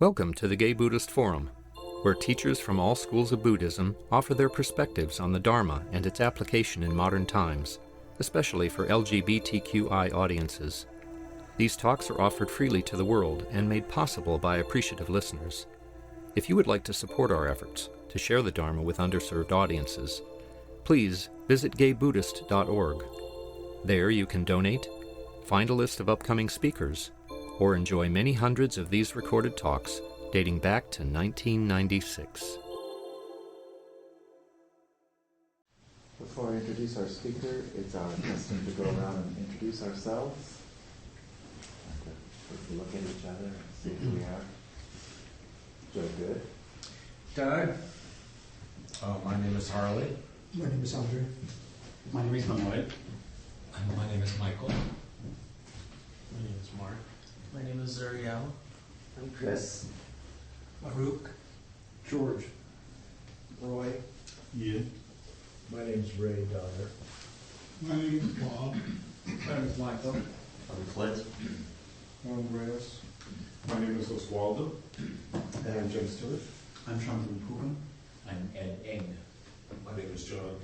Welcome to the Gay Buddhist Forum, where teachers from all schools of Buddhism offer their perspectives on the Dharma and its application in modern times, especially for LGBTQI audiences. These talks are offered freely to the world and made possible by appreciative listeners. If you would like to support our efforts to share the Dharma with underserved audiences, please visit gaybuddhist.org. There you can donate, find a list of upcoming speakers, or enjoy many hundreds of these recorded talks dating back to 1996. Before I introduce our speaker, it's our custom to go around and introduce ourselves. To look at each other and see who we are. Joe Good. Doug. My name is Harley. My name is Andre. My name is Manuel. My name is Michael. My name is Mark. My name is Zuriel. I'm Chris. Maruk. George. Roy. Ian. My name is Ray Dyer. My name is Bob. My name is Michael. I'm Clint. I'm Andreas. My name is Oswaldo. And I'm Jim Stewart. I'm Shantanu Puran. I'm Ed Eng. My name is John.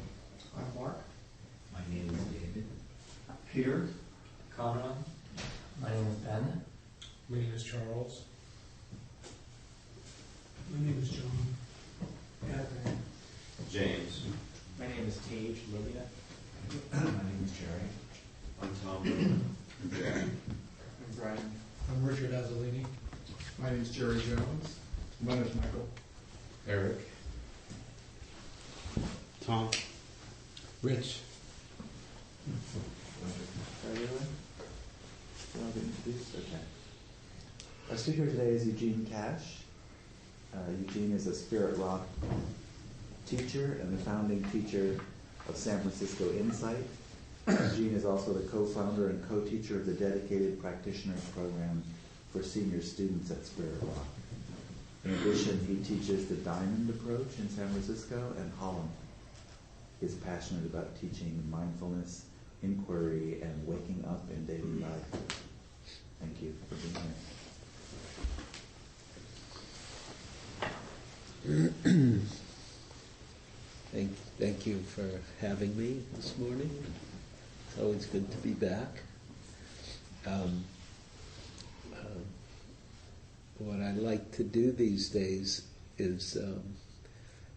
I'm Mark. My name is David. Peter. Conrad. My name is Ben. My name is Charles. My name is John. Catherine. James. My name is Tage Lilia. My name is Jerry. I'm Tom. I'm Brian. I'm Richard Azzolini. My name is Jerry Jones. My name is Michael. Eric. Tom. Rich. Everyone? You want to get introduced? Okay. Our speaker today is Eugene Cash. Eugene is a Spirit Rock teacher and the founding teacher of San Francisco Insight. Eugene is also the co-founder and co-teacher of the Dedicated Practitioners Program for senior students at Spirit Rock. In addition, he teaches the Diamond Approach in San Francisco and Holland. He is passionate about teaching mindfulness, inquiry, and waking up in daily life. Thank you for being here. Thank you for having me this morning. It's always good to be back. What I like to do these days is,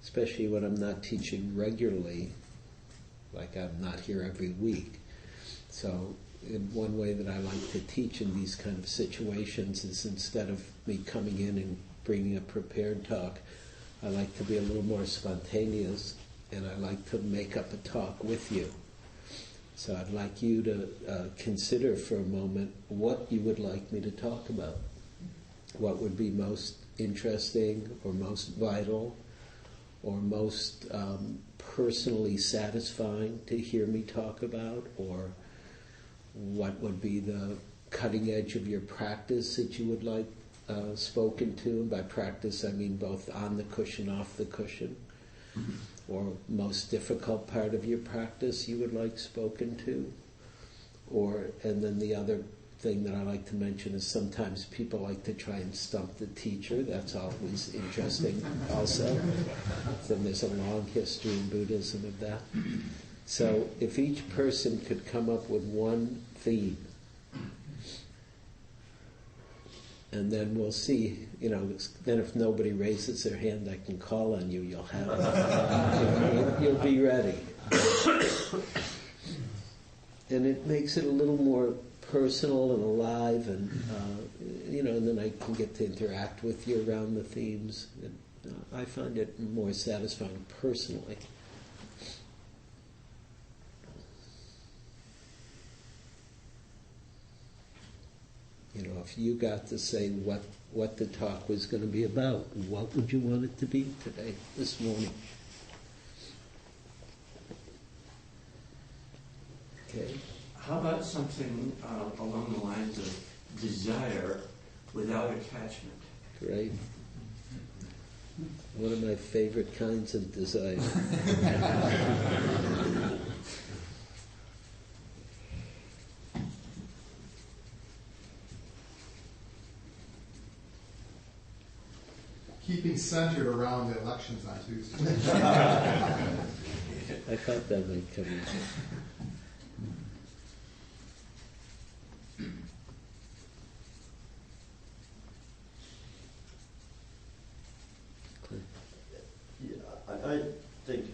especially when I'm not teaching regularly, like I'm not here every week. So in one way that I like to teach in these kind of situations is instead of me coming in and bringing a prepared talk, I like to be a little more spontaneous, and I like to make up a talk with you. So I'd like you to consider for a moment what you would like me to talk about. What would be most interesting or most vital or most personally satisfying to hear me talk about, or what would be the cutting edge of your practice that you would like spoken to. And by practice I mean both on the cushion, off the cushion, or most difficult part of your practice you would like spoken to. And then the other thing that I like to mention is sometimes people like to try and stump the teacher. That's always interesting also. Then there's a long history in Buddhism of that. So if each person could come up with one theme, and then we'll see, then if nobody raises their hand, I can call on you, you'll have it. You'll be ready. And it makes it a little more personal and alive, and and then I can get to interact with you around the themes. And, I find it more satisfying personally. If you got to say what the talk was going to be about, what would you want it to be today, this morning? Okay. How about something along the lines of desire without attachment? Great. One of my favorite kinds of desire. keeping centered around the elections on Tuesday. I thought that might come in. I think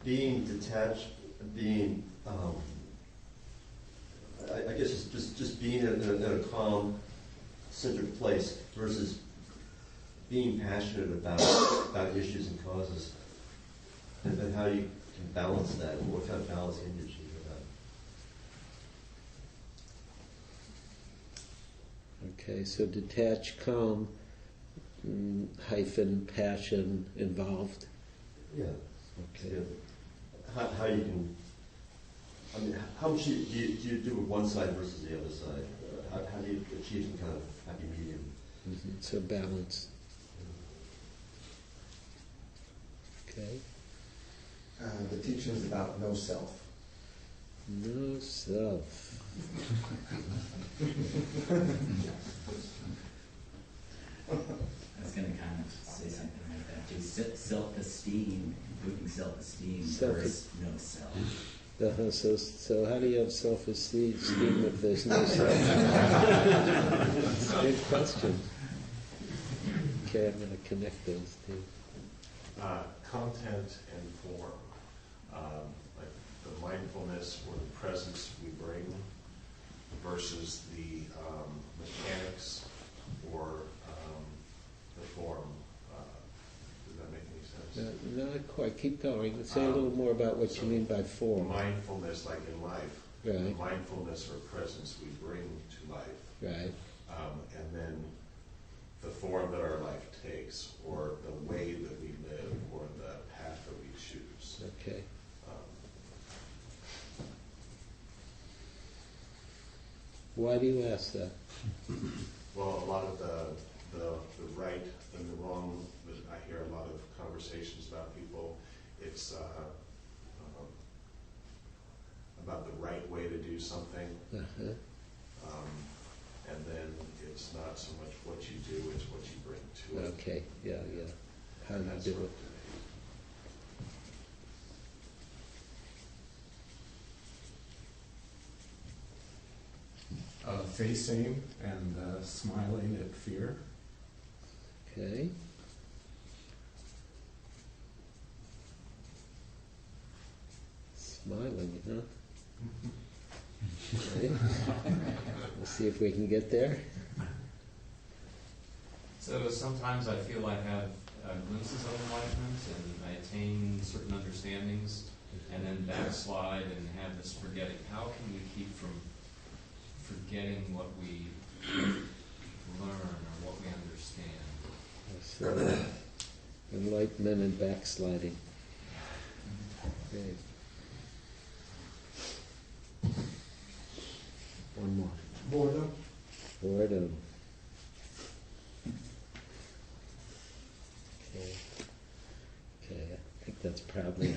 being detached, being, I guess it's just being in a calm, centered place versus being passionate about issues and causes, and how you can balance that, and what kind of balance can you achieve with that. Okay, so detached, calm, hyphen, passion involved. Yeah. Okay. Yeah. How you can, I mean, how much do you do with one side versus the other side? How do you achieve some kind of happy medium? Mm-hmm. So balance. Okay. The teaching is about no self. No self. I was going to kind of say something like that too. Self-esteem, improving self-esteem versus no self. So how do you have self-esteem if there's no self? It's a good question. Okay, I'm going to connect those two. Content and form. Like the mindfulness or the presence we bring versus the mechanics or the form. Does that make any sense? Not quite. Keep going. Say a little more about what you mean by form. Mindfulness, like in life. Right. The mindfulness or presence we bring to life. Right. And then the form that our life takes, or the way that we live, or the path that we choose. Okay. Why do you ask that? Well, a lot of the right and the wrong, I hear a lot of conversations about people. It's about the right way to do something. Uh-huh. And then it's not so much what you do, it's what you bring to it. Okay, yeah. How do you do it? Facing and smiling at fear. Okay. Smiling, huh? Okay. We'll see if we can get there. So sometimes I feel I have glimpses of enlightenment and I attain certain understandings and then backslide and have this forgetting. How can we keep from forgetting what we learn or what we understand? So, enlightenment and backsliding. Okay. One more. Boredom. Boredom. Okay, I think that's probably.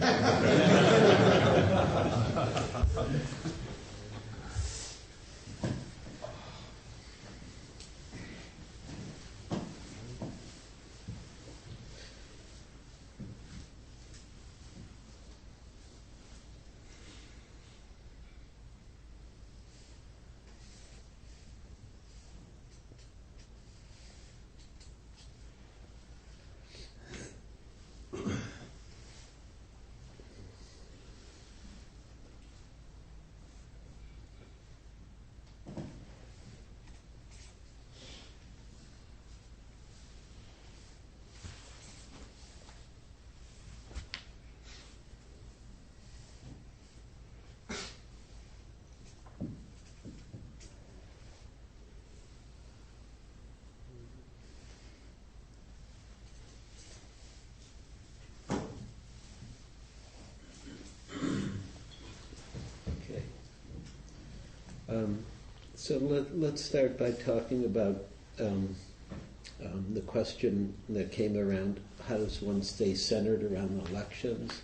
So let's start by talking about the question that came around, how does one stay centered around elections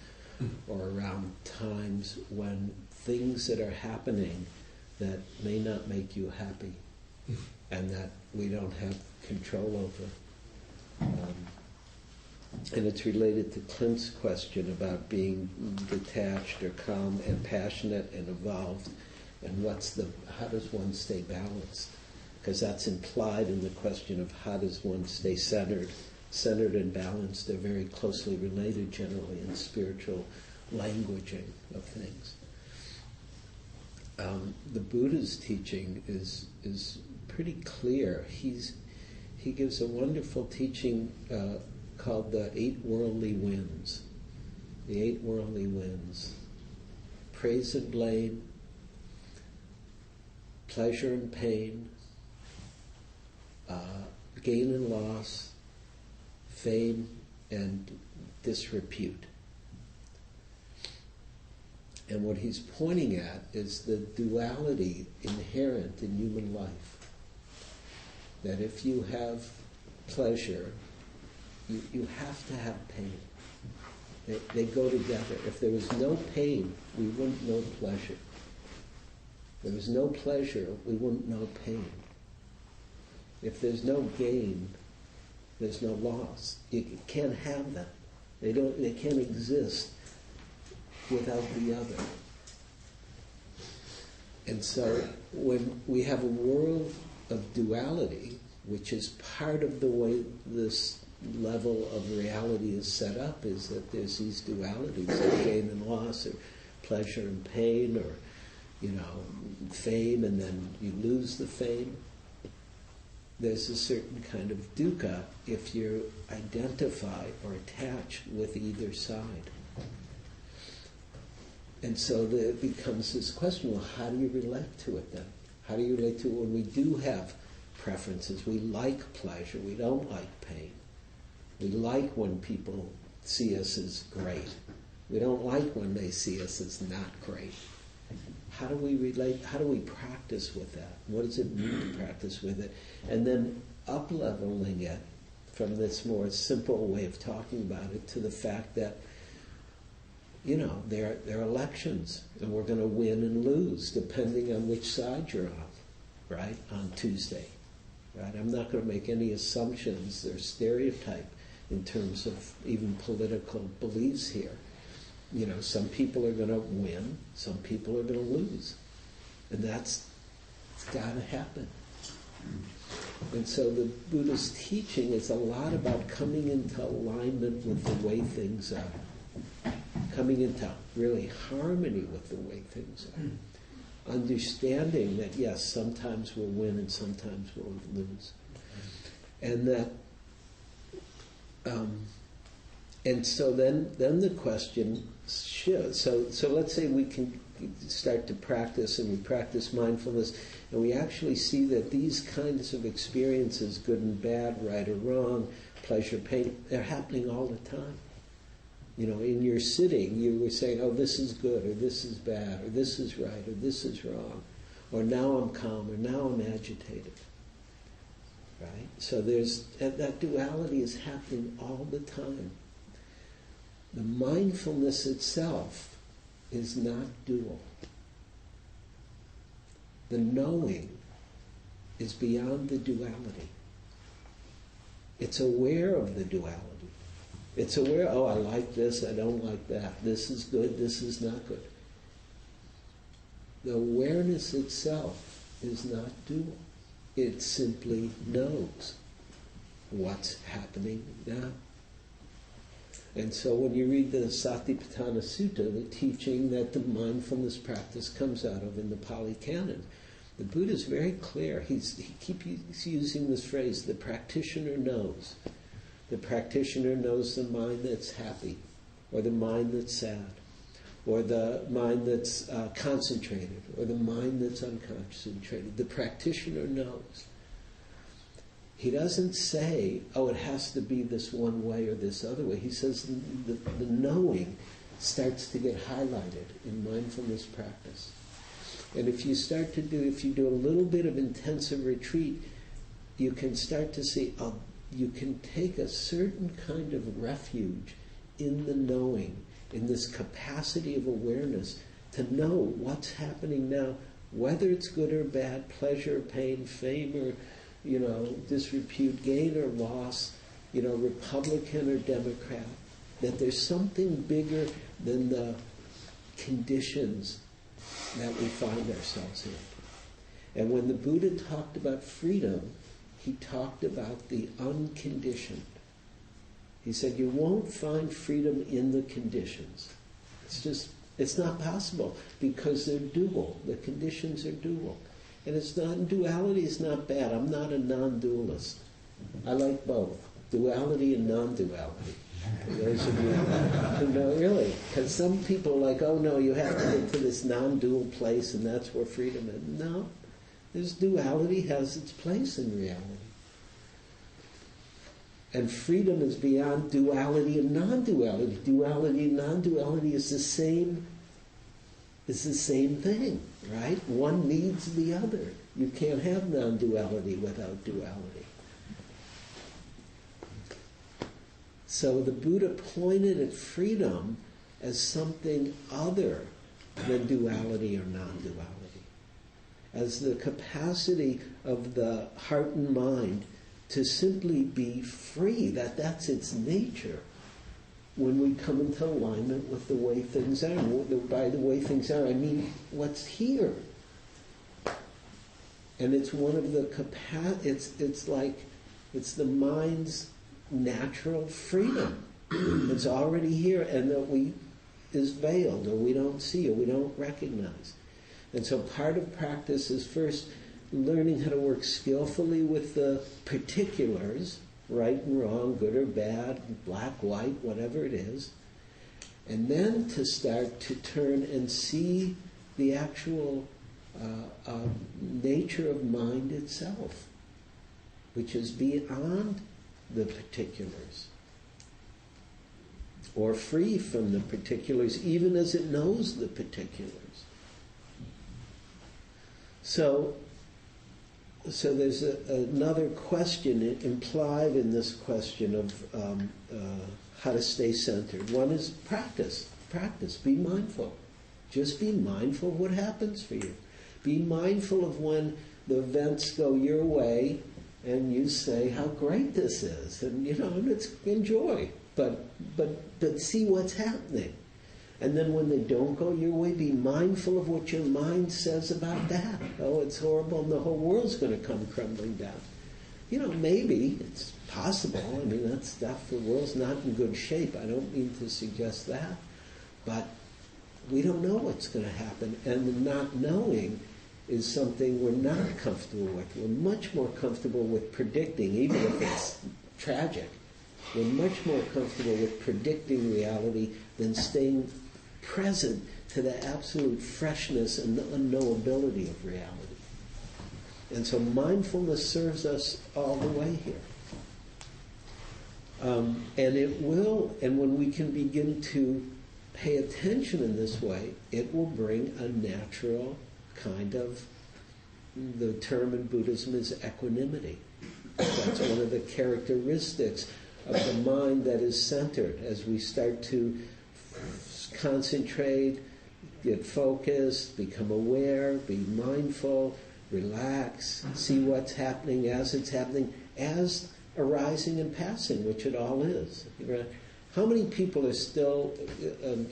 or around times when things that are happening that may not make you happy and that we don't have control over. And it's related to Clint's question about being detached or calm and passionate and evolved, and how does one stay balanced? Because that's implied in the question of how does one stay centered. Centered and balanced are very closely related generally in spiritual languaging of things. The Buddha's teaching is pretty clear. He gives a wonderful teaching called the 8 worldly winds. The 8 worldly winds. Praise and blame, pleasure and pain, gain and loss, fame and disrepute. And what he's pointing at is the duality inherent in human life. That if you have pleasure, you have to have pain. They go together. If there was no pain, we wouldn't know pleasure. If there was no pleasure, we wouldn't know pain. If there's no gain, there's no loss. You can't have them. They can't exist without the other. And so when we have a world of duality, which is part of the way this level of reality is set up, is that there's these dualities of gain and loss, or pleasure and pain, or fame, and then you lose the fame. There's a certain kind of dukkha if you identify or attach with either side. And so there becomes this question, well, how do you relate to it then? How do you relate to it when we do have preferences? We like pleasure, we don't like pain. We like when people see us as great. We don't like when they see us as not great. How do we relate? How do we practice with that? What does it mean to practice with it? And then up-leveling it from this more simple way of talking about it to the fact that, there are elections, and we're going to win and lose depending on which side you're on, right, on Tuesday. Right? I'm not going to make any assumptions or stereotype in terms of even political beliefs here. Some people are going to win, some people are going to lose. And it's got to happen. And so the Buddha's teaching is a lot about coming into alignment with the way things are. Coming into really harmony with the way things are. Understanding that, yes, sometimes we'll win and sometimes we'll lose. And that, and so then the question shifts. So let's say we can start to practice, and we practice mindfulness, and we actually see that these kinds of experiences, good and bad, right or wrong, pleasure, pain, they're happening all the time. In your sitting, you were saying, oh, this is good, or this is bad, or this is right, or this is wrong, or now I'm calm, or now I'm agitated. Right? So that duality is happening all the time. The mindfulness itself is not dual. The knowing is beyond the duality. It's aware of the duality. It's aware, oh, I like this, I don't like that. This is good, this is not good. The awareness itself is not dual. It simply knows what's happening now. And so when you read the Satipatthana Sutta, the teaching that the mindfulness practice comes out of in the Pali Canon, the Buddha is very clear. He keeps using this phrase, the practitioner knows. The practitioner knows the mind that's happy, or the mind that's sad, or the mind that's concentrated, or the mind that's unconcentrated. The practitioner knows. He doesn't say, oh, it has to be this one way or this other way. He says the knowing starts to get highlighted in mindfulness practice. And if you do a little bit of intensive retreat, you can start to see, you can take a certain kind of refuge in the knowing, in this capacity of awareness to know what's happening now, whether it's good or bad, pleasure or pain, fame or disrepute, gain or loss. Republican or Democrat, that there's something bigger than the conditions that we find ourselves in. And when the Buddha talked about freedom, he talked about the unconditioned. He said, you won't find freedom in the conditions. It's not possible because they're dual. The conditions are dual. And duality is not bad. I'm not a non-dualist. I like both, duality and non-duality. For those of you who know, really. Because some people are like, oh no, you have to get to this non-dual place and that's where freedom is. No, this duality has its place in reality. And freedom is beyond duality and non-duality. Duality and non-duality is the same thing, right? One needs the other. You can't have non-duality without duality. So the Buddha pointed at freedom as something other than duality or non-duality, as the capacity of the heart and mind to simply be free, that's its nature when we come into alignment with the way things are. By the way things are, I mean what's here. And it's one of the it's the mind's natural freedom. It's already here, and that is veiled, or we don't see, or we don't recognize. And so part of practice is first learning how to work skillfully with the particulars, right and wrong, good or bad, black, white, whatever it is, and then to start to turn and see the actual nature of mind itself, which is beyond the particulars, or free from the particulars, even as it knows the particulars. So there's another question implied in this question of how to stay centered. One is practice. Practice. Be mindful. Just be mindful of what happens for you. Be mindful of when the events go your way and you say how great this is, and it's enjoy. But see what's happening. And then when they don't go your way, be mindful of what your mind says about that. Oh, it's horrible and the whole world's going to come crumbling down. Maybe it's possible. I mean, that's stuff. The world's not in good shape. I don't mean to suggest that. But we don't know what's going to happen. And the not knowing is something we're not comfortable with. We're much more comfortable with predicting, even if it's tragic. We're much more comfortable with predicting reality than staying present to the absolute freshness and the unknowability of reality. And so mindfulness serves us all the way here. And when we can begin to pay attention in this way, it will bring a natural kind of, the term in Buddhism is equanimity. That's one of the characteristics of the mind that is centered. As we start to concentrate, get focused, become aware, be mindful, relax, see what's happening as it's happening, as arising and passing, which it all is. How many people are still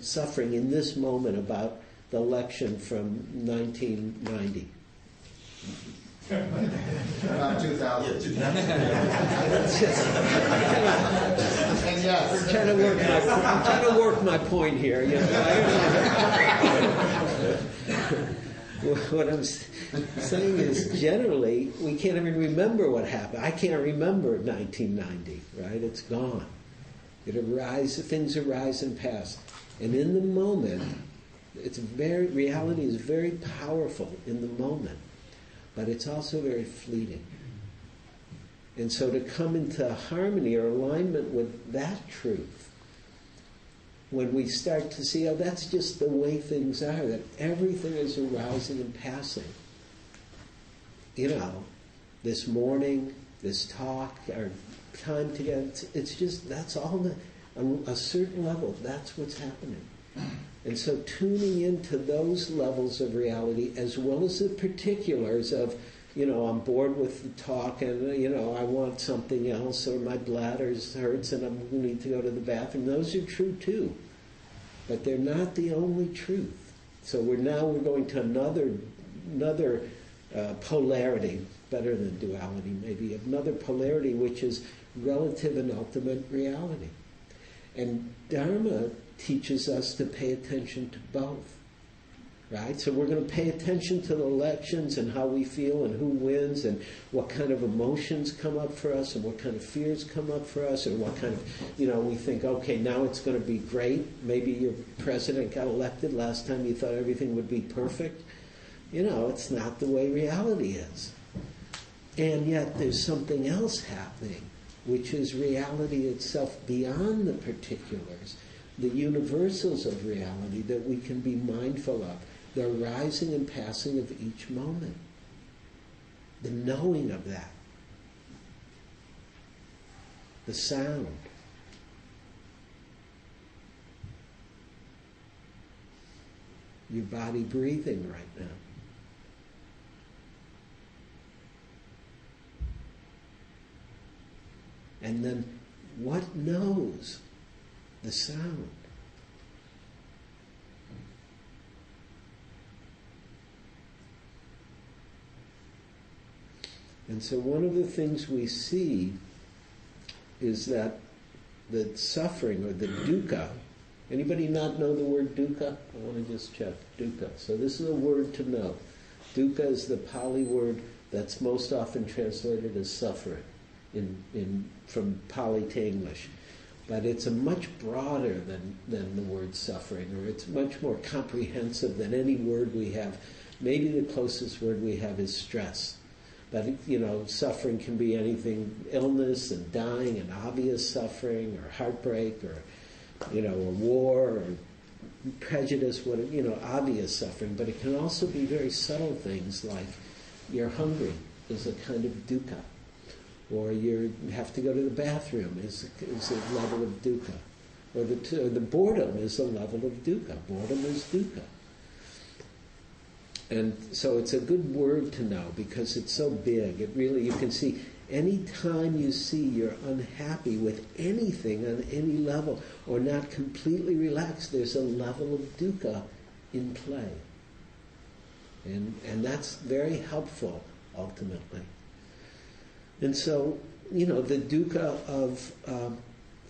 suffering in this moment about the election from 1990? About 2000. I'm trying to work my point here. What I'm saying is, generally, we can't even remember what happened. I can't remember 1990, right? It's gone. Things arise and pass. And in the moment, reality is very powerful in the moment. But it's also very fleeting. And so to come into harmony or alignment with that truth, when we start to see, that's just the way things are, that everything is arising and passing. This morning, this talk, our time together, it's just, that's all, on a certain level, that's what's happening. And so tuning into those levels of reality, as well as the particulars of, I'm bored with the talk and, I want something else, or my bladder hurts and I need to go to the bathroom. Those are true too. But they're not the only truth. So we're going to another polarity, better than duality maybe, another polarity, which is relative and ultimate reality. And Dharma teaches us to pay attention to both. Right? So we're going to pay attention to the elections and how we feel and who wins and what kind of emotions come up for us and what kind of fears come up for us and what kind of, we think, okay, now it's going to be great. Maybe your president got elected. Last time you thought everything would be perfect. It's not the way reality is. And yet there's something else happening, which is reality itself beyond the particulars, the universals of reality that we can be mindful of. The rising and passing of each moment. The knowing of that. The sound. Your body breathing right now. And then what knows the sound? And so one of the things we see is that the suffering, or the dukkha, anybody not know the word dukkha? I want to just check. Dukkha. So this is a word to know. Dukkha is the Pali word that's most often translated as suffering from Pali to English. But it's a much broader than the word suffering, or it's much more comprehensive than any word we have. Maybe the closest word we have is stress. But, suffering can be anything, illness and dying and obvious suffering, or heartbreak, or, a war, or prejudice, obvious suffering. But it can also be very subtle things like you're hungry is a kind of dukkha. Or you have to go to the bathroom is a level of dukkha. Or the boredom is a level of dukkha. Boredom is dukkha. And so it's a good word to know because it's so big. It really, you can see, any time you see you're unhappy with anything on any level or not completely relaxed, there's a level of dukkha in play. And that's very helpful, ultimately. And so, the dukkha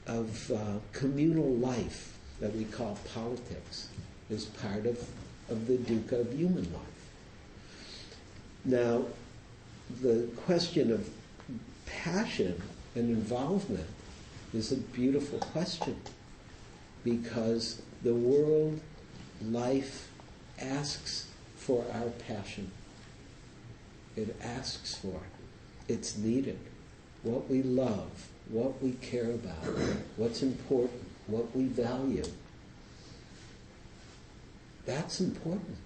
of communal life that we call politics is part of the dukkha of human life. Now, the question of passion and involvement is a beautiful question because the world, life, asks for our passion. It asks for it. It's needed. What we love, what we care about, what's important, what we value. That's important.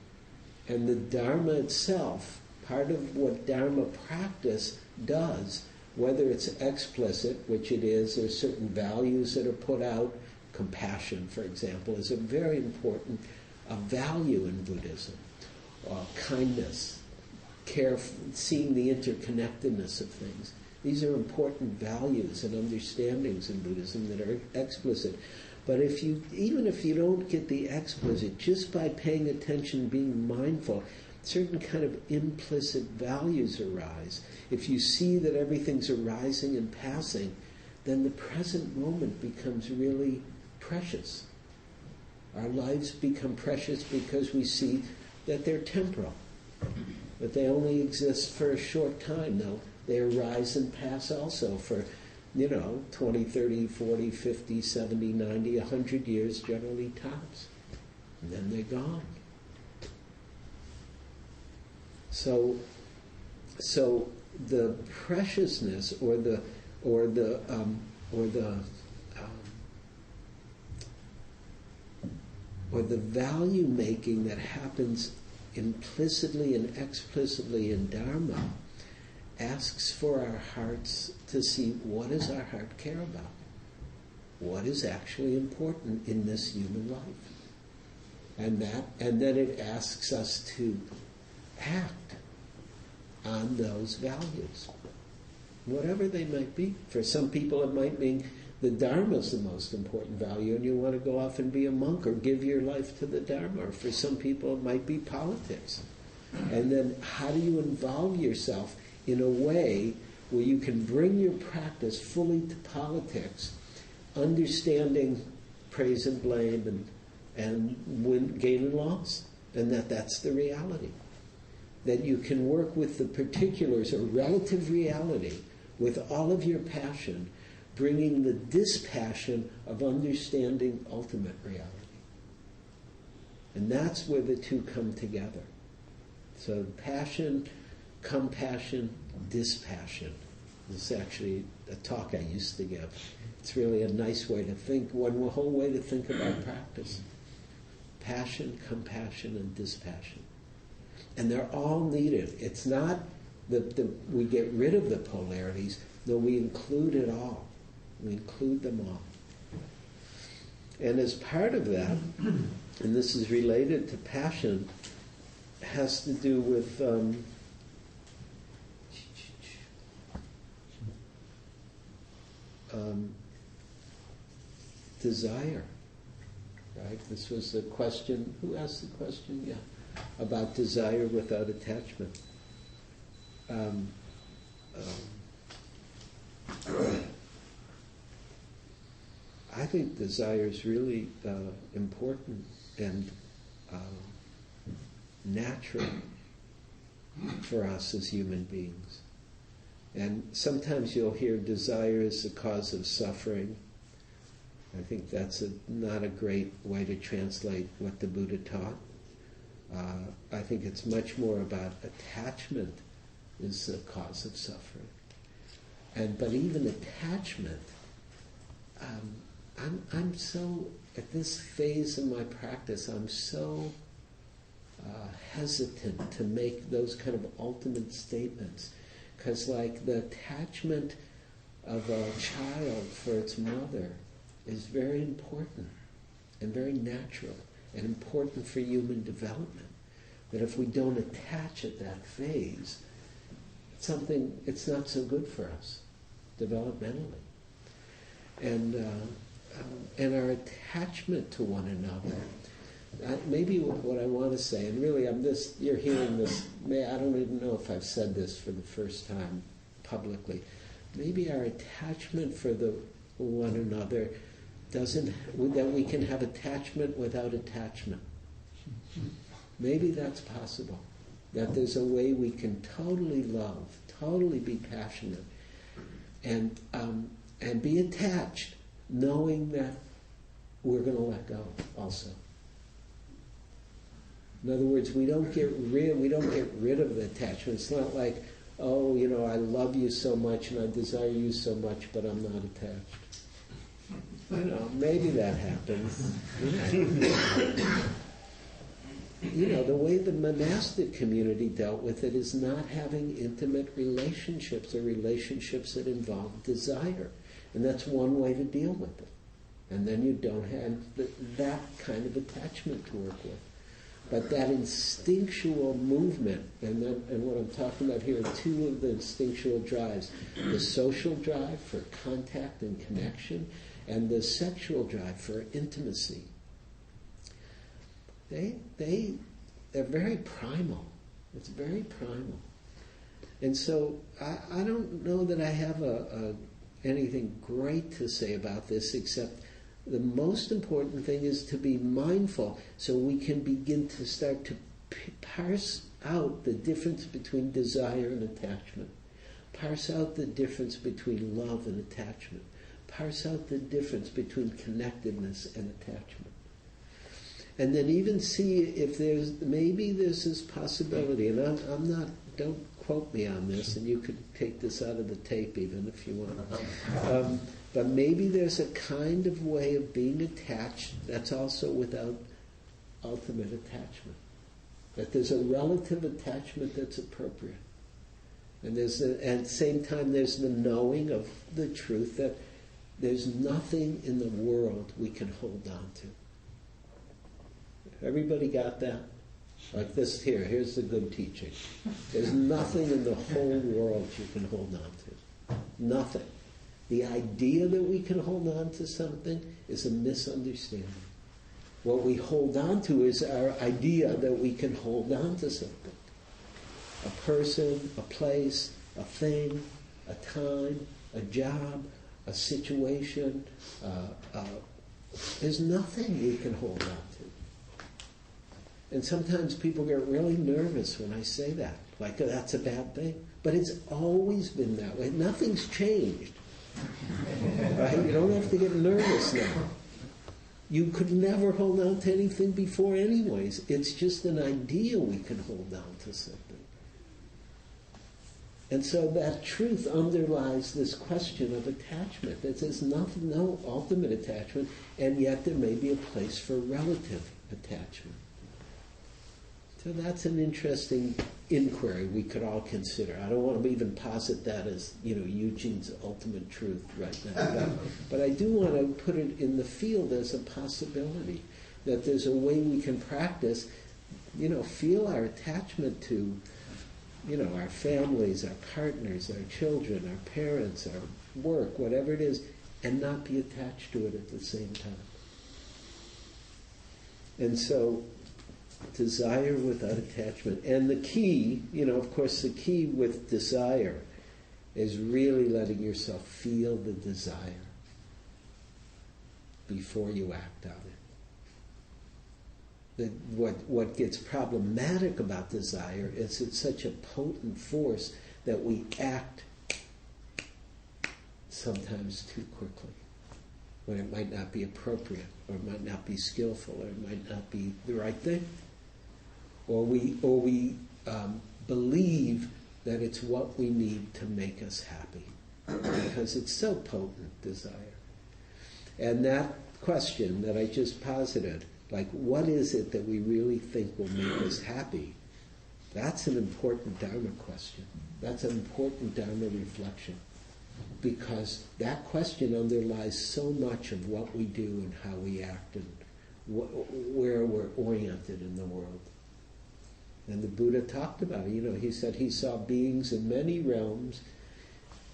And the Dharma itself, part of what Dharma practice does, whether it's explicit, which it is, there's certain values that are put out. Compassion, for example, is a very important value in Buddhism. Kindness, care, seeing the interconnectedness of things. These are important values and understandings in Buddhism that are explicit. But even if you don't get the explicit, just by paying attention, being mindful, certain kind of implicit values arise. If you see that everything's arising and passing, then the present moment becomes really precious. Our lives become precious because we see that they're temporal, that they only exist for a short time. Now, they arise and pass also for 20, 30, 40, 50, 70, 90, 100 years, generally tops. And then they're gone. So the preciousness or the value making that happens implicitly and explicitly in Dharma asks for our hearts to see what does our heart care about? What is actually important in this human life? And then it asks us to act. on those values, whatever they might be. For some people it might mean the Dharma is the most important value and you want to go off and be a monk or give your life to the Dharma. Or for some people it might be politics. And then how do you involve yourself in a way where you can bring your practice fully to politics, understanding praise and blame and gain and loss, and that's the reality. That you can work with the particulars or relative reality with all of your passion, bringing the dispassion of understanding ultimate reality. And that's where the two come together. So passion, compassion, dispassion. This is actually a talk I used to give. It's really a nice way to think, one whole way to think about practice. Passion, compassion, and dispassion. And they're all needed. It's not that we get rid of the polarities, no, we include it all. We include them all. And as part of that, and this is related to passion, has to do with desire. Right? This was the question. Who asked the question? Yeah. About desire without attachment. I think desire is really important and natural for us as human beings. And sometimes you'll hear desire is the cause of suffering. I think that's not a great way to translate what the Buddha taught. I think it's much more about attachment is the cause of suffering. But even attachment, I'm so, at this phase in my practice, I'm so hesitant to make those kind of ultimate statements. Because like the attachment of a child for its mother is very important and very natural and important for human development. That if we don't attach at that phase, it's not so good for us developmentally. And our attachment to one another, maybe what I want to say, and really you're hearing this, I don't even know if I've said this for the first time publicly, maybe our attachment for one another that we can have attachment without attachment. Maybe that's possible. That there's a way we can totally love, totally be passionate, and be attached, knowing that we're going to let go also. In other words, we don't get rid of the attachment. It's not like, oh, I love you so much and I desire you so much, but I'm not attached. Maybe that happens. The way the monastic community dealt with it is not having intimate relationships or relationships that involve desire. And that's one way to deal with it. And then you don't have that kind of attachment to work with. But that instinctual movement, and what I'm talking about here are two of the instinctual drives. The social drive for contact and connection, and the sexual drive for intimacy. They're very primal. It's very primal. And so I don't know that I have anything great to say about this, except the most important thing is to be mindful so we can begin to start to parse out the difference between desire and attachment. Parse out the difference between love and attachment. Parse out the difference between connectedness and attachment. And then even see if there's this possibility, and I'm not, don't quote me on this, and you could take this out of the tape even if you want. But maybe there's a kind of way of being attached that's also without ultimate attachment. That there's a relative attachment that's appropriate. And at the same time there's the knowing of the truth that there's nothing in the world we can hold on to. Everybody got that? Like this here, here's the good teaching. There's nothing in the whole world you can hold on to. Nothing. The idea that we can hold on to something is a misunderstanding. What we hold on to is our idea that we can hold on to something. A person, a place, a thing, a time, a job, a situation. There's nothing we can hold on to. And sometimes people get really nervous when I say that. Like, oh, that's a bad thing. But it's always been that way. Nothing's changed. Right? You don't have to get nervous now. You could never hold on to anything before anyways. It's just an idea we can hold on to something. And so that truth underlies this question of attachment. That there's no ultimate attachment, and yet there may be a place for relative attachment. So that's an interesting inquiry we could all consider. I don't want to even posit that as, Eugene's ultimate truth right now. But I do want to put it in the field as a possibility, that there's a way we can practice, feel our attachment to, our families, our partners, our children, our parents, our work, whatever it is, and not be attached to it at the same time. And so, desire without attachment. And the key, of course, the key with desire is really letting yourself feel the desire before you act on it. What gets problematic about desire is it's such a potent force that we act sometimes too quickly, when it might not be appropriate, or it might not be skillful, or it might not be the right thing. Or we believe that it's what we need to make us happy, because it's so potent, desire. And that question that I just posited, like, what is it that we really think will make us happy? That's an important Dharma question. That's an important Dharma reflection. Because that question underlies so much of what we do and how we act and where we're oriented in the world. And the Buddha talked about it. He said he saw beings in many realms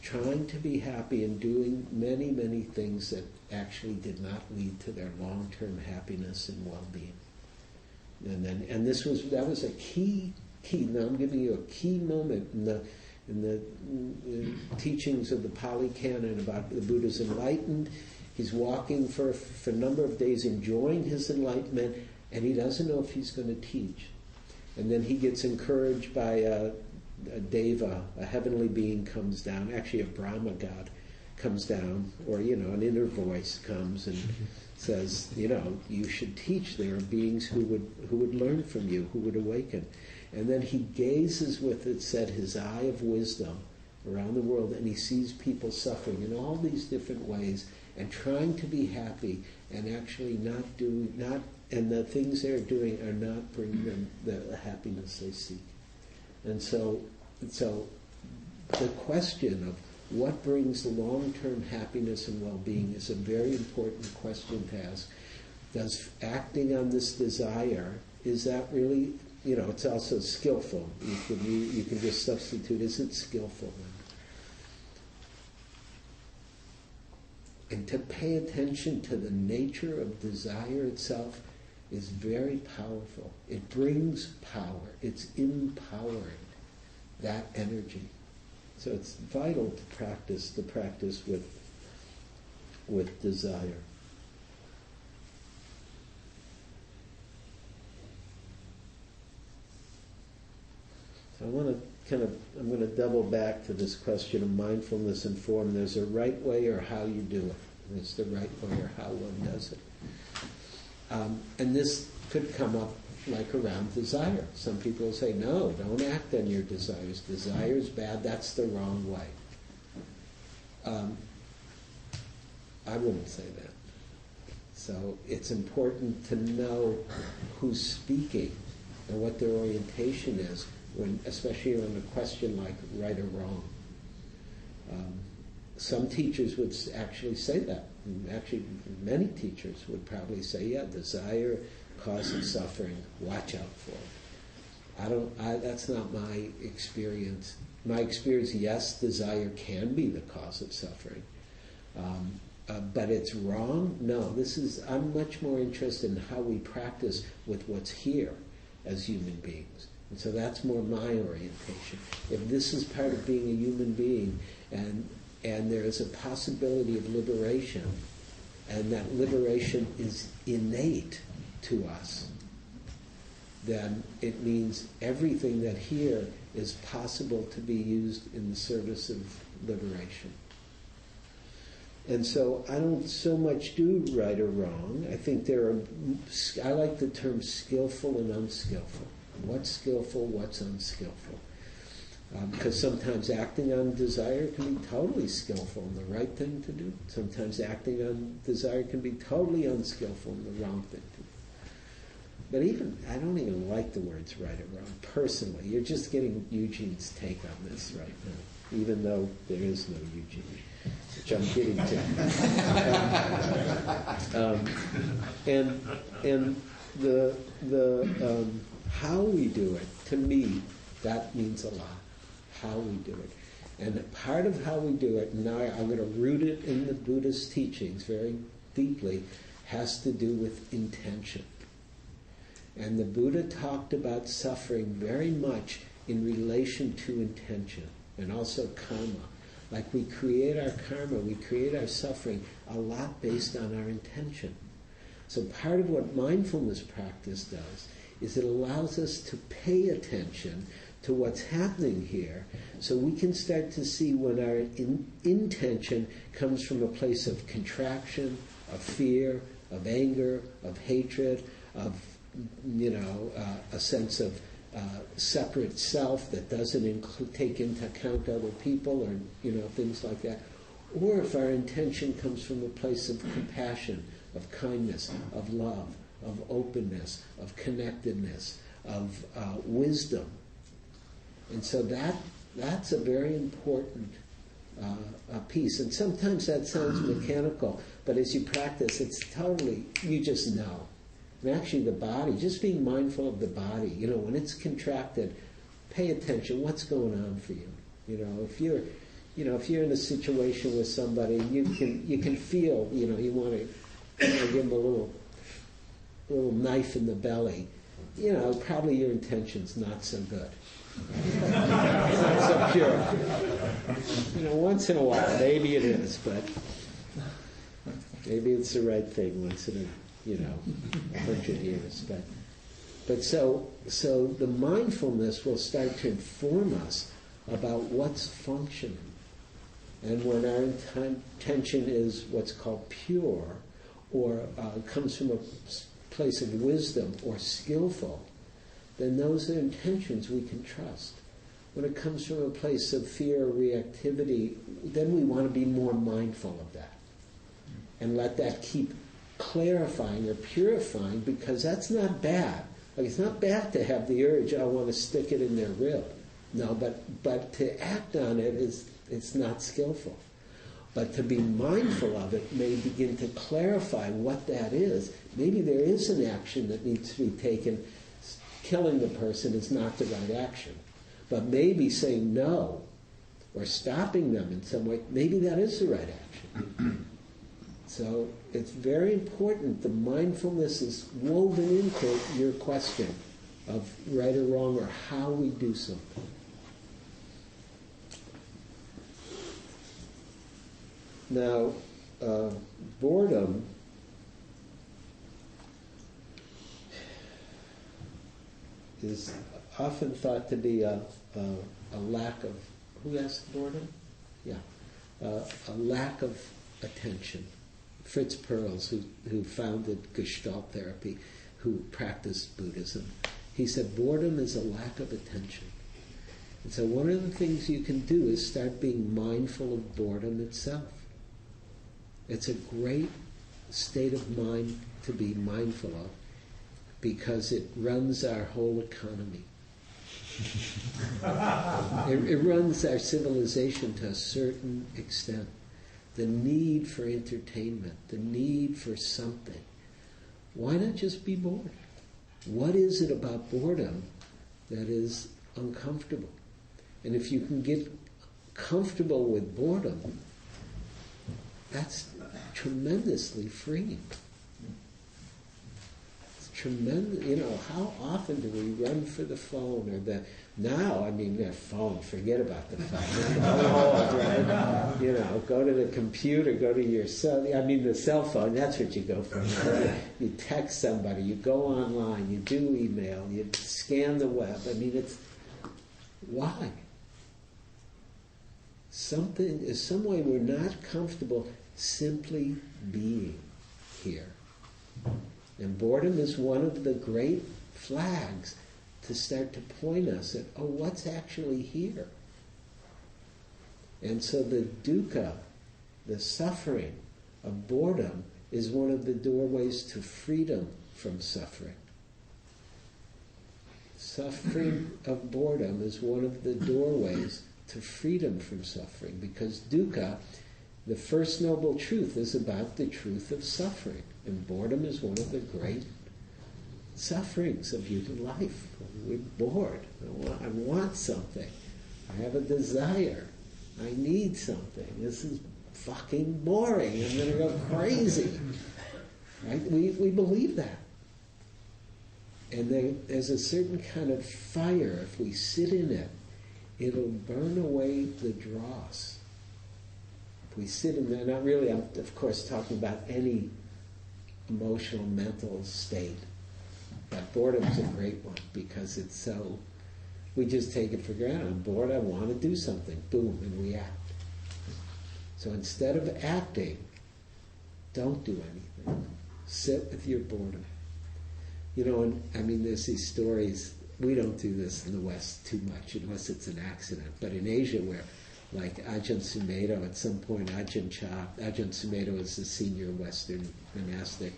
trying to be happy and doing many, many things that actually did not lead to their long-term happiness and well-being. And that was a key. Now I'm giving you a key moment in the teachings of the Pali Canon about the Buddha's enlightened. He's walking for a number of days, enjoying his enlightenment, and he doesn't know if he's going to teach. And then he gets encouraged by a deva, a heavenly being comes down, actually a Brahma god comes down, or, an inner voice comes and says, you should teach. There are beings who would learn from you, who would awaken. And then he gazes with, it said, his eye of wisdom around the world, and he sees people suffering in all these different ways and trying to be happy and actually and the things they're doing are not bringing them the happiness they seek. And so the question of what brings long-term happiness and well-being is a very important question to ask. Does acting on this desire, is that really, it's also skillful. You can just substitute, is it skillful? And to pay attention to the nature of desire itself is very powerful. It brings power. It's empowering, that energy. So it's vital to practice with desire. So I'm going to double back to this question of mindfulness and form. There's a right way or how you do it. There's the right way or how one does it. And this could come up like around desire. Some people will say, no, don't act on your desires. Desire's bad, that's the wrong way. I wouldn't say that. So it's important to know who's speaking and what their orientation is, especially on a question like right or wrong. Some teachers would actually say that. Actually, many teachers would probably say, yeah, desire causes suffering, watch out for it. That's not my experience. My experience, yes, desire can be the cause of suffering. But it's wrong? No, I'm much more interested in how we practice with what's here as human beings. And so that's more my orientation. If this is part of being a human being, and there is a possibility of liberation, and that liberation is innate to us, then it means everything that here is possible to be used in the service of liberation. And so I don't so much do right or wrong. I think I like the term skillful and unskillful. What's skillful, what's unskillful? Because sometimes acting on desire can be totally skillful and the right thing to do. Sometimes acting on desire can be totally unskillful and the wrong thing to do. But I don't even like the words right or wrong, personally. You're just getting Eugene's take on this right now, even though there is no Eugene, which I'm getting to. And the how we do it, to me, that means a lot, how we do it. And part of how we do it, and now I'm going to root it in the Buddhist teachings very deeply, has to do with intention. And the Buddha talked about suffering very much in relation to intention and also karma. Like we create our karma, we create our suffering a lot based on our intention. So part of what mindfulness practice does is it allows us to pay attention to what's happening here so we can start to see when our intention comes from a place of contraction, of fear, of anger, of hatred, of a sense of separate self that doesn't take into account other people or things like that. Or if our intention comes from a place of compassion, of kindness, of love, of openness, of connectedness, of wisdom. And so that's a very important piece. And sometimes that sounds mechanical, but as you practice, it's totally, you just know. And actually the body, just being mindful of the body, when it's contracted, pay attention, what's going on for you? If you're in a situation with somebody, you can feel, you want to give them a little knife in the belly. Probably your intention's not so good. It's not so pure. Once in a while, maybe it is, but maybe it's the right thing once in a 100 years. But so the mindfulness will start to inform us about what's functioning. And when our intention is what's called pure, or comes from a place of wisdom or skillful, then those are intentions we can trust. When it comes from a place of fear or reactivity, then we want to be more mindful of that and let that keep clarifying or purifying, because that's not bad. Like, it's not bad to have the urge, I want to stick it in their rib. No, but to act on it it's not skillful. But to be mindful of it may begin to clarify what that is. Maybe there is an action that needs to be taken. Killing the person is not the right action. But maybe saying no, or stopping them in some way, maybe that is the right action. So it's very important. The mindfulness is woven into your question of right or wrong, or how we do something. Now, boredom is often thought to be a lack of, who asked boredom? Yeah, a lack of attention. Fritz Perls, who founded Gestalt therapy, who practiced Buddhism, he said boredom is a lack of attention. And so one of the things you can do is start being mindful of boredom itself. It's a great state of mind to be mindful of, because it runs our whole economy. It runs our civilization to a certain extent. The need for entertainment, the need for something. Why not just be bored? What is it about boredom that is uncomfortable. And if you can get comfortable with boredom, that's tremendously freeing. It's tremendous. You know, how often do we run for the phone or the now? I mean, that phone. Forget about the phone. Right? You know, go to the computer. Go to your cell. I mean, the cell phone. That's what you go for. Right? You text somebody. You go online. You do email. You scan the web. I mean, it's why. Something is some way we're not comfortable simply being here. And boredom is one of the great flags to start to point us at, oh, what's actually here? And so the dukkha, the suffering of boredom, is one of the doorways to freedom from suffering. Suffering of boredom is one of the doorways to freedom from suffering, because dukkha, the first noble truth, is about the truth of suffering. And boredom is one of the great sufferings of human life. We're bored. I want something. I have a desire. I need something. This is fucking boring. I'm going to go crazy. Right? We believe that. And there's a certain kind of fire. If we sit in it, it'll burn away the dross. If we sit in there, not really, I'm of course talking about any emotional, mental state. But boredom's a great one because it's so, we just take it for granted. I'm bored, I want to do something. Boom, and we act. So instead of acting, don't do anything. Sit with your boredom. You know, and I mean, there's these stories. We don't do this in the West too much unless it's an accident. But in Asia, where like Ajahn Sumedho, at some point Ajahn Sumedho was the senior Western monastic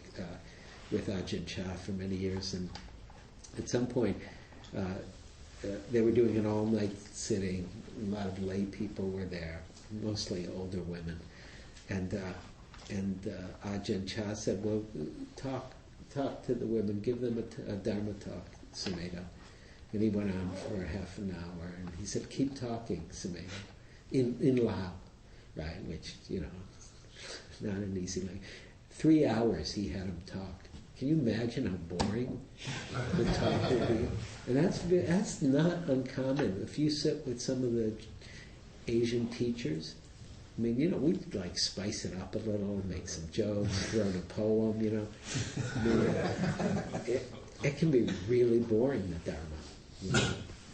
with Ajahn Chah for many years, and at some point they were doing an all-night sitting. A lot of lay people were there, mostly older women, and Ajahn Chah said, "Well, talk to the women, give them a Dharma talk, Sumedho." And he went on for half an hour, and he said, "Keep talking, Sumedho," in Lao, right? Which, you know, not an easy language. 3 hours he had him talk. Can you imagine how boring the talk would be? And that's not uncommon. If you sit with some of the Asian teachers, I mean, you know, we'd like spice it up a little, make some jokes, throw in a poem, you know. I mean, it can be really boring, the Dharma. You know?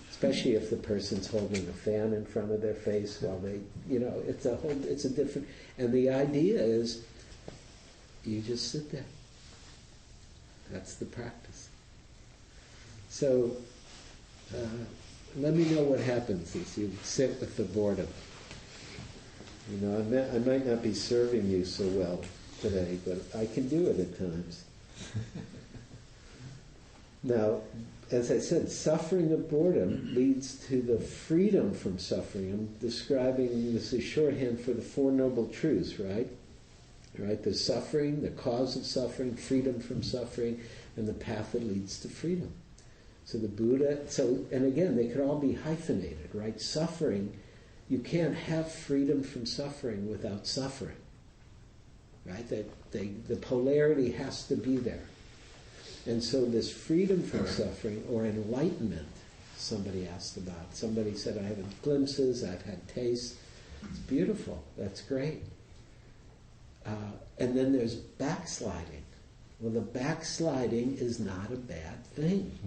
Especially if the person's holding a fan in front of their face while they, you know, it's a different, and the idea is you just sit there. That's the practice. So, let me know what happens as you sit with the boredom. You know, I might not be serving you so well today, but I can do it at times. Now, as I said, suffering of boredom leads to the freedom from suffering. I'm describing, this is shorthand for the Four Noble Truths, right? Right? The suffering, the cause of suffering, freedom from suffering, and the path that leads to freedom. So the Buddha, and again, they could all be hyphenated, right? Suffering, you can't have freedom from suffering without suffering, right? The polarity has to be there. And so this freedom from suffering, or enlightenment, somebody asked about. Somebody said, I have had glimpses, I've had tastes. It's beautiful, that's great. And then there's backsliding. Well, the backsliding is not a bad thing.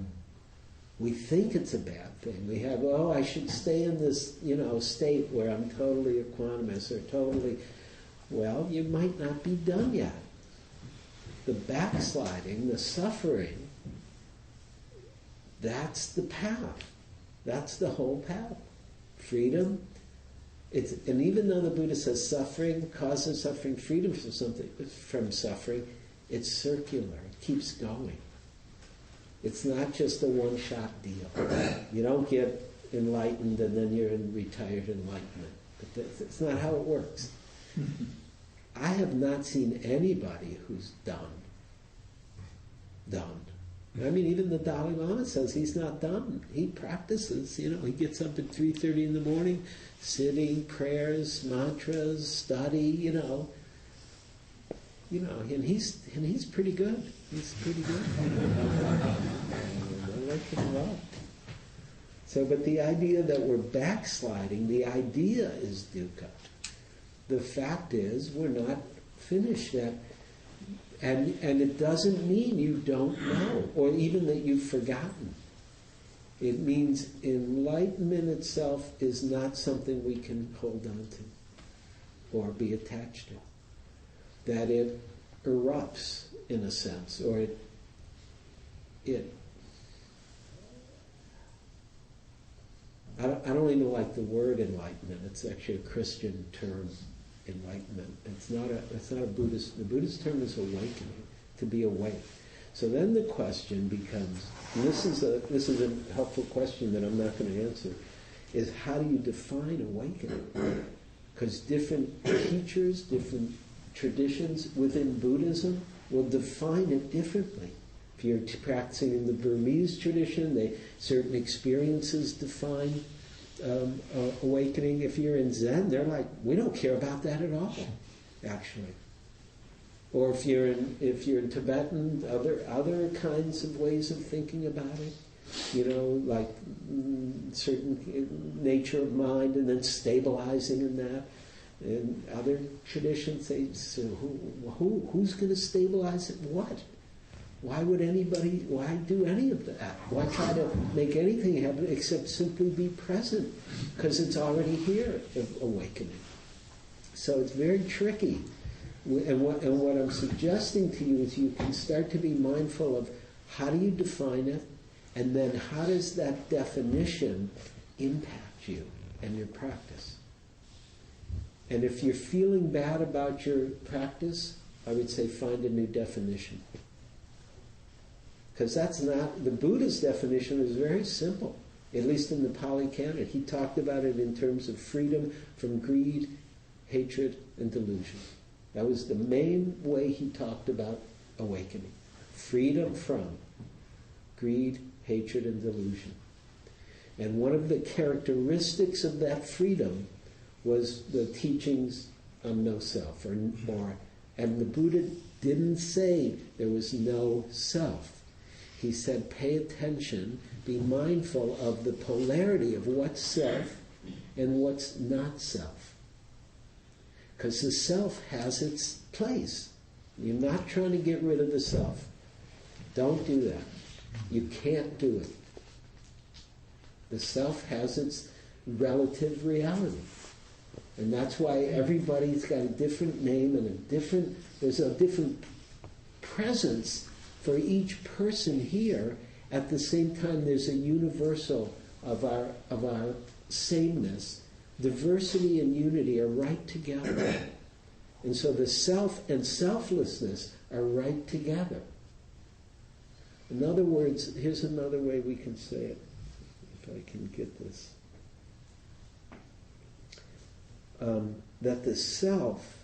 We think it's a bad thing. We have, oh, I should stay in this, you know, state where I'm totally equanimous or totally, well, you might not be done yet. The backsliding, the suffering, that's the path. That's the whole path. Freedom. And even though the Buddha says suffering, cause of suffering, freedom from suffering, it's circular. It keeps going. It's not just a one-shot deal. You don't get enlightened and then you're in retired enlightenment. But that's not how it works. I have not seen anybody who's done. I mean, even the Dalai Lama says he's not done. He practices, he gets up at 3:30 in the morning, sitting, prayers, mantras, study, and he's pretty good. He's pretty good. I like him a lot. So, but the idea that we're backsliding, the idea is dukkha. The fact is we're not finished yet. And it doesn't mean you don't know, or even that you've forgotten. It means enlightenment itself is not something we can hold on to or be attached to. That it erupts, in a sense, or I don't even like the word enlightenment. It's actually a Christian term. Enlightenment. It's not a Buddhist. The Buddhist term is awakening, to be awake. So then the question becomes, and this is a helpful question that I'm not going to answer, is how do you define awakening? Because different teachers, different traditions within Buddhism will define it differently. If you're practicing in the Burmese tradition, certain experiences define awakening. If you're in Zen, they're like, we don't care about that at all, actually. Or if you're in Tibetan, other kinds of ways of thinking about it, like certain nature of mind, and then stabilizing in that. In other traditions, so who's going to stabilize it? What? Why do any of that? Why try to make anything happen except simply be present? Because it's already here, awakening. So it's very tricky. And what I'm suggesting to you is you can start to be mindful of how do you define it, and then how does that definition impact you and your practice. And if you're feeling bad about your practice, I would say find a new definition. Because that's not, the Buddha's definition is very simple, at least in the Pali Canon. He talked about it in terms of freedom from greed, hatred, and delusion. That was the main way he talked about awakening. Freedom from greed, hatred, and delusion. And one of the characteristics of that freedom was the teachings of no self, and the Buddha didn't say there was no self. He said, pay attention, be mindful of the polarity of what's self and what's not self. Because the self has its place. You're not trying to get rid of the self. Don't do that. You can't do it. The self has its relative reality. And that's why everybody's got a different name and there's a different presence for each person here. At the same time, there's a universal of our sameness. Diversity and unity are right together. And so the self and selflessness are right together. In other words, here's another way we can say it, if I can get this. That the self,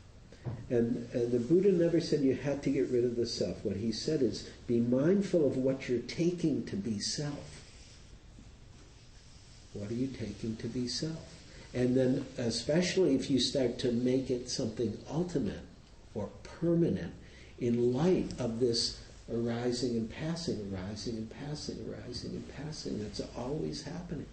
and the Buddha never said you had to get rid of the self. What he said is, be mindful of what you're taking to be self. What are you taking to be self? And then, especially if you start to make it something ultimate or permanent, in light of this arising and passing, arising and passing, arising and passing, that's always happening.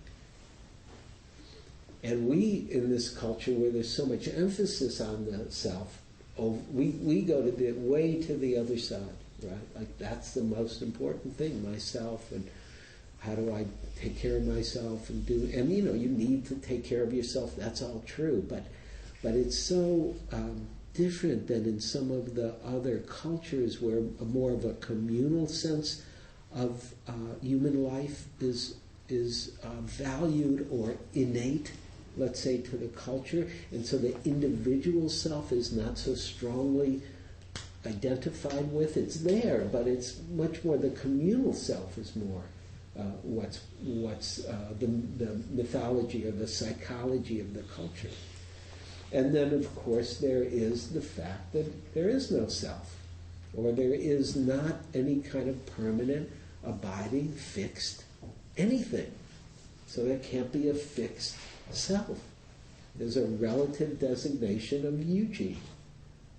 And we, in this culture where there's so much emphasis on the self, we go way to the other side, right? Like that's the most important thing, myself, and how do I take care of myself and you need to take care of yourself, that's all true, but it's so different than in some of the other cultures where more of a communal sense of human life is valued or innate, let's say, to the culture, and so the individual self is not so strongly identified with. It's there, but it's much more the communal self is more what's the mythology or the psychology of the culture. And then, of course, there is the fact that there is no self, or there is not any kind of permanent, abiding, fixed anything. So there can't be a fixed self. There's a relative designation of Eugene.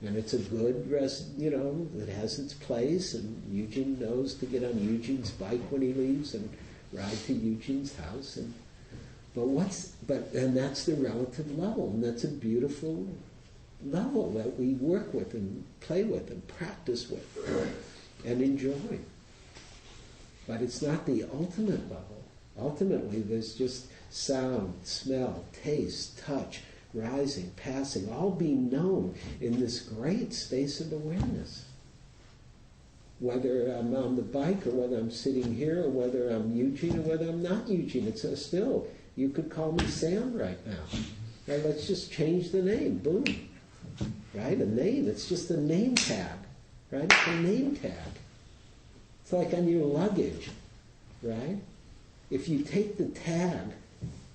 And it's a good, it has its place, and Eugene knows to get on Eugene's bike when he leaves and ride to Eugene's house. And that's the relative level, and that's a beautiful level that we work with and play with and practice with and enjoy. But it's not the ultimate level. Ultimately, there's just sound, smell, taste, touch, rising, passing, all being known in this great space of awareness. Whether I'm on the bike or whether I'm sitting here or whether I'm Eugene or whether I'm not Eugene, it's still, you could call me Sam right now. Right, let's just change the name, boom. Right, a name, it's just a name tag. Right, it's a name tag. It's like on your luggage, right? If you take the tag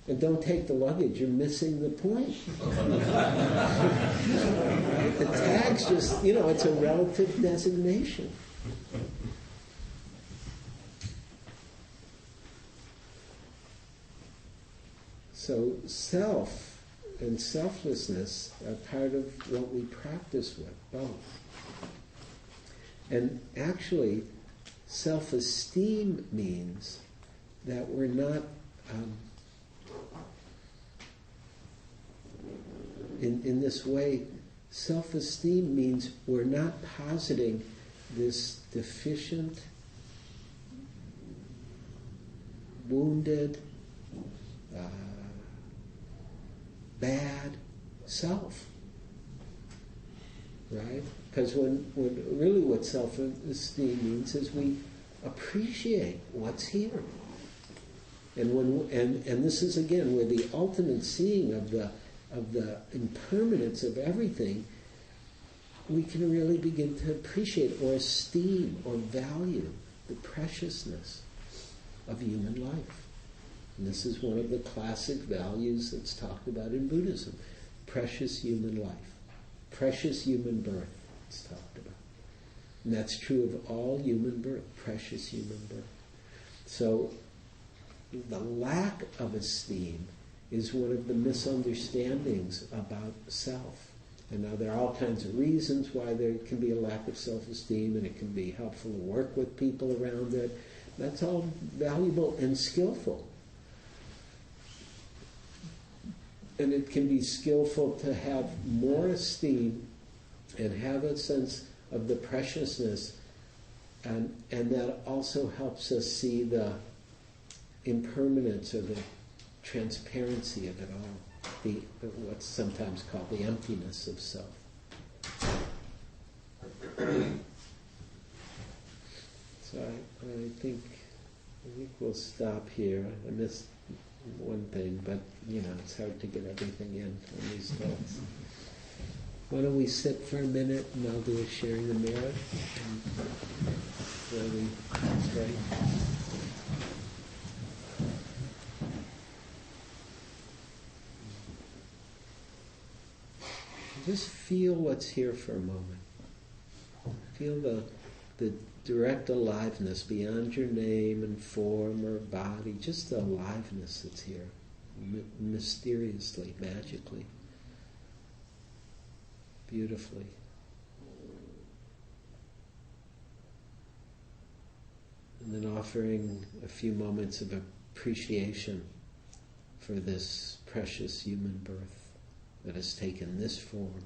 and don't take the luggage, you're missing the point. Right? The tag's just, it's a relative designation. So self and selflessness are part of what we practice with, both. And actually, self-esteem means that we're not in this way. Self-esteem means we're not positing this deficient, wounded, bad self, right? Because when really what self-esteem means is we appreciate what's here. And this is again where the ultimate seeing of the impermanence of everything, we can really begin to appreciate or esteem or value the preciousness of human life. And this is one of the classic values that's talked about in Buddhism. Precious human life. Precious human birth, it's talked about. And that's true of all human birth, precious human birth. So the lack of esteem is one of the misunderstandings about self. And now there are all kinds of reasons why there can be a lack of self-esteem, and it can be helpful to work with people around it. That's all valuable and skillful. And it can be skillful to have more esteem and have a sense of the preciousness, and that also helps us see the impermanence or the transparency of it all, what's sometimes called the emptiness of self. So I think we'll stop here. I missed one thing, but it's hard to get everything in on these thoughts. Why don't we sit for a minute and I'll do a sharing the merit where we pray. Just feel what's here for a moment. Feel the direct aliveness beyond your name and form or body, just the aliveness that's here, mysteriously, magically, beautifully. And then offering a few moments of appreciation for this precious human birth that has taken this form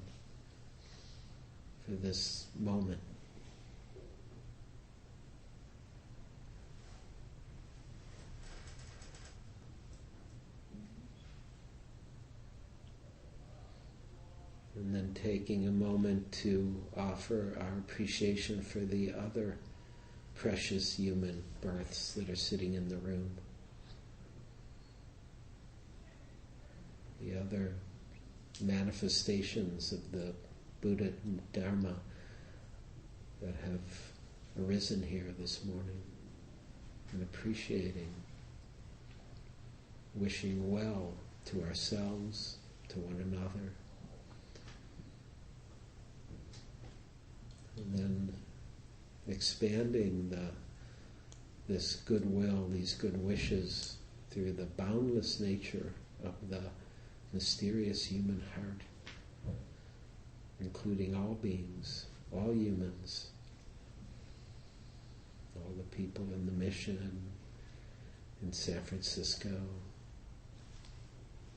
for this moment. And then taking a moment to offer our appreciation for the other precious human births that are sitting in the room. The other manifestations of the Buddha and Dharma that have arisen here this morning, and appreciating, wishing well to ourselves, to one another, and then expanding this goodwill, these good wishes through the boundless nature of the mysterious human heart, including all beings, all humans, all the people in the mission in San Francisco,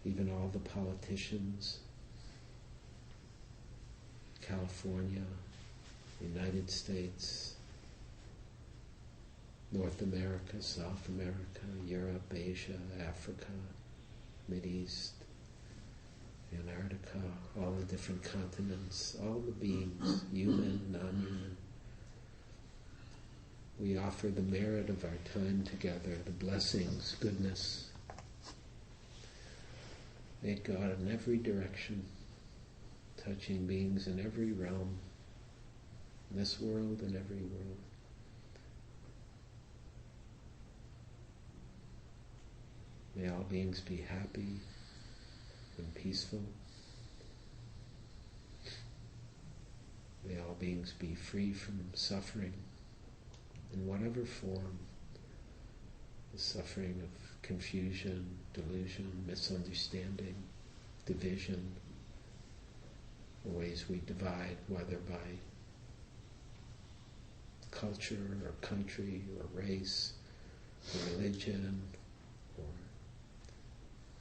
even all the politicians, California, United States, North America, South America, Europe, Asia, Africa, Mideast, Antarctica, all the different continents, all the beings, human, non-human. We offer the merit of our time together, the blessings, goodness. May God in every direction, touching beings in every realm, this world and every world. May all beings be happy and peaceful. May all beings be free from suffering in whatever form, the suffering of confusion, delusion, misunderstanding, division, the ways we divide, whether by culture or country or race or religion or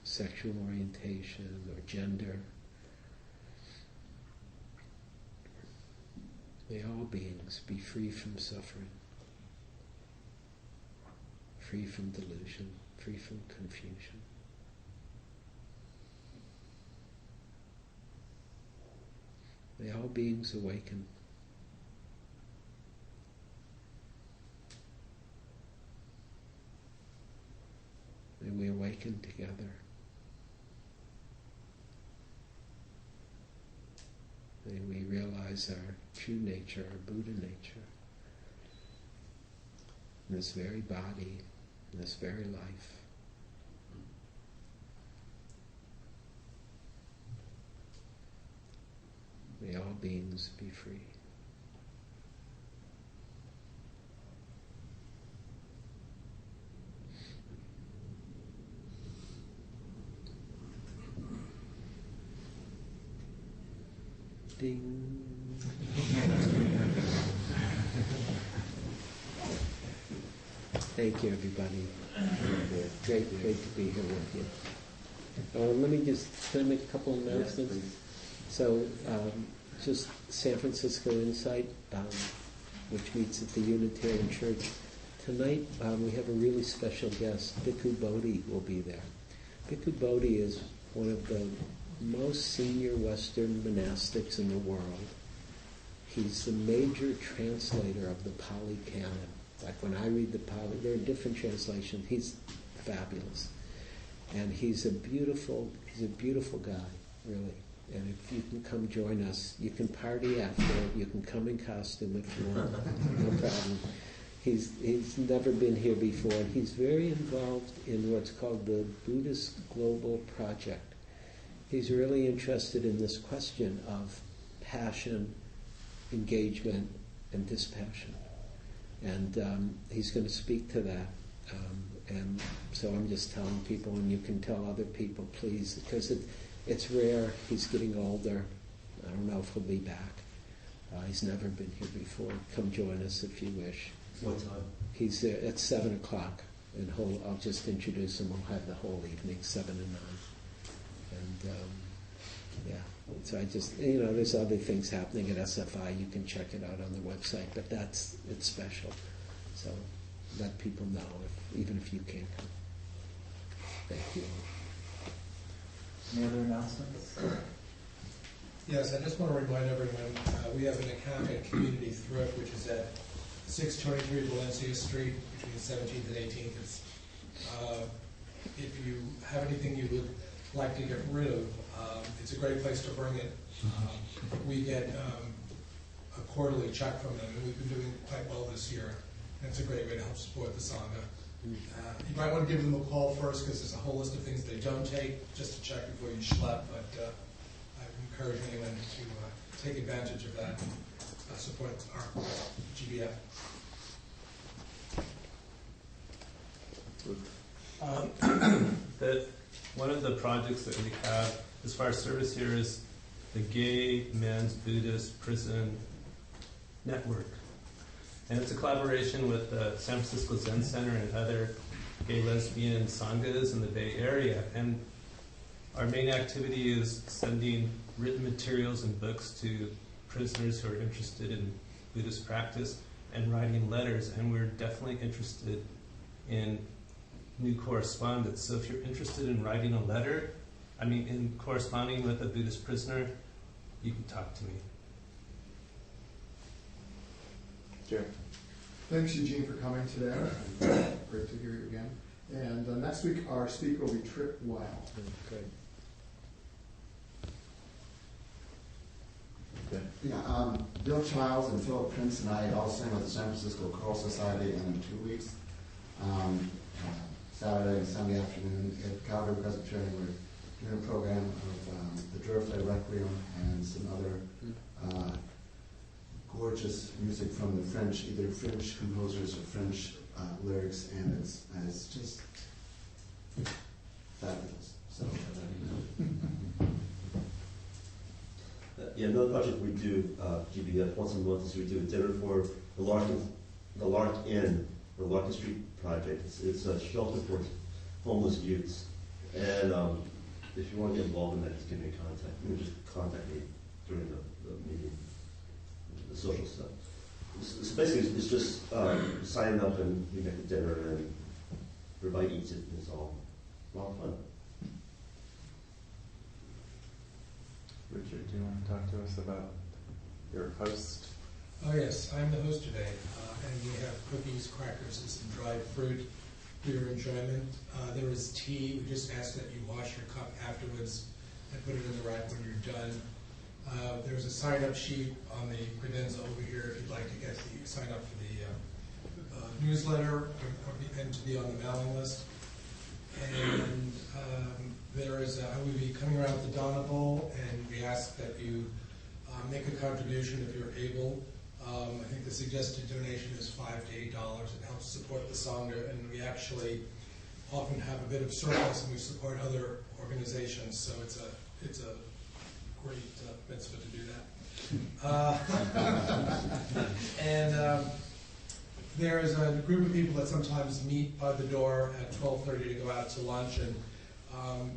sexual orientation or gender. May all beings be free from suffering, free from delusion, free from confusion. May all beings awaken. May we awaken together. May we realize our true nature, our Buddha nature, in this very body, in this very life. May all beings be free. Ding. Thank you, everybody. Great to be here with you. Let me can I make a couple of announcements? Yes, so, just San Francisco Insight, which meets at the Unitarian Church. Tonight, we have a really special guest. Bhikkhu Bodhi will be there. Bhikkhu Bodhi is one of the most senior Western monastics in the world. He's the major translator of the Pali Canon. Like when I read the Pali, there are different translations. He's fabulous. And he's a beautiful guy, really. And if you can come join us, you can party after, you can come in costume if you want, no problem. He's never been here before. He's very involved in what's called the Buddhist Global Project. He's really interested in this question of passion, engagement, and dispassion. And he's going to speak to that. And so I'm just telling people, and you can tell other people, please, because it's rare. He's getting older. I don't know if he'll be back. He's never been here before. Come join us if you wish. What time? He's there at 7 o'clock. And I'll just introduce him. We'll have the whole evening, 7 to 9. And yeah, so I just, there's other things happening at SFI. You can check it out on the website, but it's special. So let people know, even if you can't come. Thank you. Any other announcements? Yes, I just want to remind everyone, we have an account at Community Thrift, which is at 623 Valencia Street, between 17th and 18th. If you have anything you would like to get rid of, it's a great place to bring it. We get a quarterly check from them, and we've been doing quite well this year. And it's a great way to help support the Sangha. You might want to give them a call first, because there's a whole list of things they don't take, just to check before you schlep. But I encourage anyone to take advantage of that and support our GBF. That one of the projects that we have as far as service here is the Gay Men's Buddhist Prison Network. And it's a collaboration with the San Francisco Zen Center and other gay lesbian sanghas in the Bay Area. And our main activity is sending written materials and books to prisoners who are interested in Buddhist practice and writing letters. And we're definitely interested in new correspondence. So if you're interested in writing a letter, in corresponding with a Buddhist prisoner, you can talk to me. Sure. Thanks, Eugene, for coming today. Great to hear you again. And next week, our speaker will be Trip Wow. Okay. Okay. Yeah, Bill Childs and Philip Prince and I all sang with the San Francisco Choral Society in 2 weeks. Saturday and Sunday afternoon at Calgary Presbyterian. We're doing a program of the Durfley Requiem and some other gorgeous music from the French, either French composers or French lyrics, and it's just fabulous. So, yeah, another project we do, GBF, once a month is we do a dinner for the Lark Inn, or Larkin Street Project. It's a shelter for homeless youths. And if you want to get involved in that, just give me a contact. You can just contact me during the meeting, the social stuff. So basically, it's just signing up and we make the dinner and everybody eats it. It's all a lot of fun. Richard, do you want to talk to us about your host? Oh yes, I'm the host today, and we have cookies, crackers, and some dried fruit for your enjoyment. There is tea. We just ask that you wash your cup afterwards and put it in the rack when you're done. There's a sign-up sheet on the credenza over here if you'd like to sign up for the newsletter and to be on the mailing list. And I will be coming around with the Donna Bowl, and we ask that you make a contribution if you're able. I think the suggested donation is $5 to $8. It helps support the Sangha, and we actually often have a bit of surplus, and we support other organizations. So it's a great mitzvah to do that. And there is a group of people that sometimes meet by the door at 12:30 to go out to lunch, and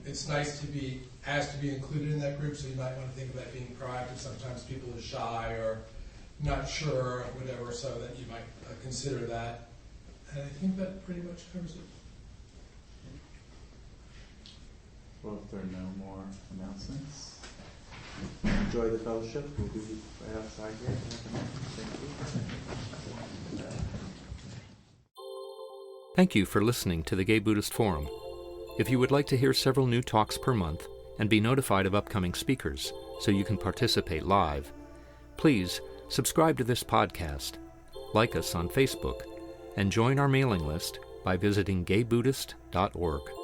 it's nice to be asked to be included in that group. So you might want to think about being proactive. Sometimes people are shy or not sure or whatever, so that you might consider that. And I think that pretty much covers it. Well, if there are no more announcements, enjoy the fellowship. We'll be right outside here. Thank you. Thank you for listening to the Gay Buddhist Forum. If you would like to hear several new talks per month and be notified of upcoming speakers so you can participate live, please subscribe to this podcast, like us on Facebook, and join our mailing list by visiting gaybuddhist.org.